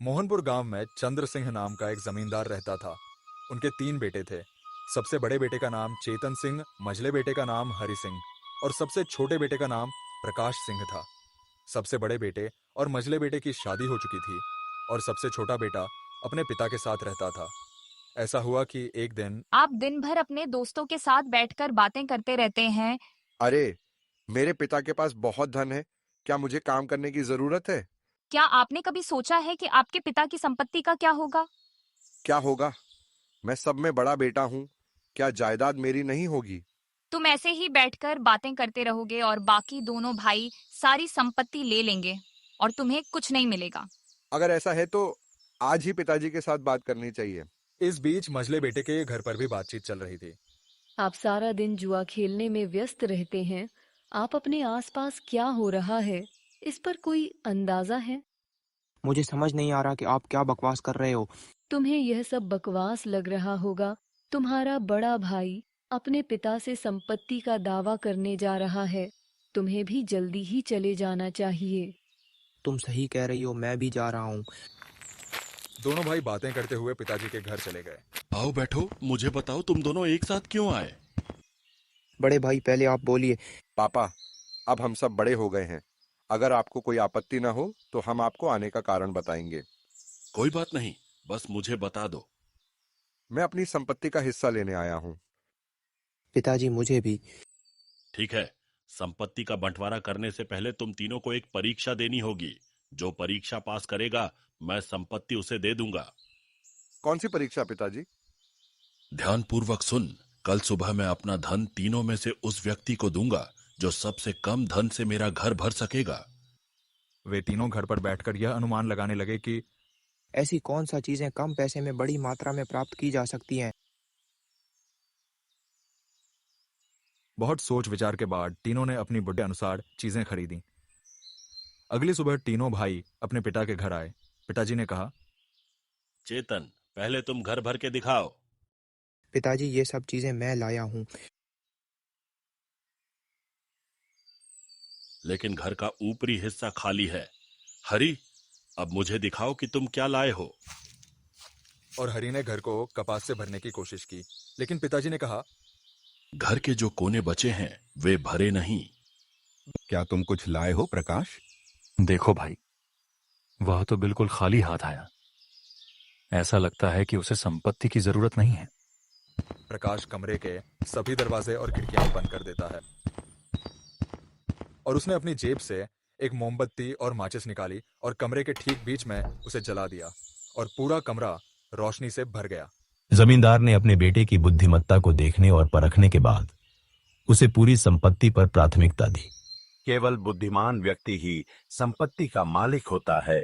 मोहनपुर गांव में चंद्र सिंह नाम का एक जमींदार रहता था। उनके 3 बेटे थे। सबसे बड़े बेटे का नाम चेतन सिंह, मझले बेटे का नाम हरि सिंह और सबसे छोटे बेटे का नाम प्रकाश सिंह था। सबसे बड़े बेटे और मझले बेटे की शादी हो चुकी थी और सबसे छोटा बेटा अपने पिता के साथ रहता था। ऐसा हुआ कि एक दिन आप दिन भर अपने दोस्तों के साथ बैठकर बातें करते रहते हैं। अरे, मेरे पिता के पास बहुत धन है। क्या मुझे काम करने की जरूरत है? क्या आपने कभी सोचा है कि आपके पिता की संपत्ति का क्या होगा? क्या होगा? मैं सब में बड़ा बेटा हूँ। क्या जायदाद मेरी नहीं होगी? तुम ऐसे ही बैठकर बातें करते रहोगे और बाकी दोनों भाई सारी संपत्ति ले लेंगे और तुम्हें कुछ नहीं मिलेगा। अगर ऐसा है तो आज ही पिताजी के साथ बात करनी चाहिए। इस बीच मझले बेटे के घर पर भी बातचीत चल रही थी। आप सारा दिन जुआ खेलने में व्यस्त रहते हैं। आप अपने आसपास क्या हो रहा है, इस पर कोई अंदाजा है? मुझे समझ नहीं आ रहा कि आप क्या बकवास कर रहे हो। तुम्हें यह सब बकवास लग रहा होगा। तुम्हारा बड़ा भाई अपने पिता से संपत्ति का दावा करने जा रहा है। तुम्हें भी जल्दी ही चले जाना चाहिए। तुम सही कह रही हो, मैं भी जा रहा हूँ। दोनों भाई बातें करते हुए पिताजी के घर चले गए। आओ बैठो, मुझे बताओ तुम दोनों एक साथ क्यों आए? बड़े भाई पहले आप बोलिए। पापा, अब हम सब बड़े हो गए हैं। अगर आपको कोई आपत्ति ना हो तो हम आपको आने का कारण बताएंगे। कोई बात नहीं, बस मुझे बता दो। मैं अपनी संपत्ति का हिस्सा लेने आया हूँ। पिताजी मुझे भी। ठीक है, संपत्ति का बंटवारा करने से पहले तुम तीनों को एक परीक्षा देनी होगी। जो परीक्षा पास करेगा मैं संपत्ति उसे दे दूंगा। कौन सी परीक्षा पिताजी? ध्यानपूर्वक सुन। कल सुबह मैं अपना धन तीनों में से उस व्यक्ति को दूंगा जो सबसे कम धन से मेरा घर भर सकेगा। वे तीनों घर पर बैठकर यह अनुमान लगाने लगे कि ऐसी कौन सा चीजें कम पैसे में बड़ी मात्रा में प्राप्त की जा सकती हैं। बहुत सोच विचार के बाद तीनों ने अपनी बुद्धि अनुसार चीजें खरीदी। अगली सुबह तीनों भाई अपने पिता के घर आए। पिताजी ने कहा, चेतन, पहले तुम घर भर के दिखाओ। पिताजी ये सब चीजें मैं लाया हूँ। लेकिन घर का ऊपरी हिस्सा खाली है। हरी, अब मुझे दिखाओ कि तुम क्या लाए हो। और हरी ने घर को कपास से भरने की कोशिश की, लेकिन पिताजी ने कहा, घर के जो कोने बचे हैं वे भरे नहीं। क्या तुम कुछ लाए हो प्रकाश? देखो भाई, वह तो बिल्कुल खाली हाथ आया। ऐसा लगता है कि उसे संपत्ति की जरूरत नहीं है। प्रकाश कमरे के सभी दरवाजे और खिड़कियां बंद कर देता है और उसने अपनी जेब से एक मोमबत्ती और माचिस निकाली और कमरे के ठीक बीच में उसे जला दिया और पूरा कमरा रोशनी से भर गया। जमींदार ने अपने बेटे की बुद्धिमत्ता को देखने और परखने के बाद उसे पूरी संपत्ति पर प्राथमिकता दी। केवल बुद्धिमान व्यक्ति ही संपत्ति का मालिक होता है।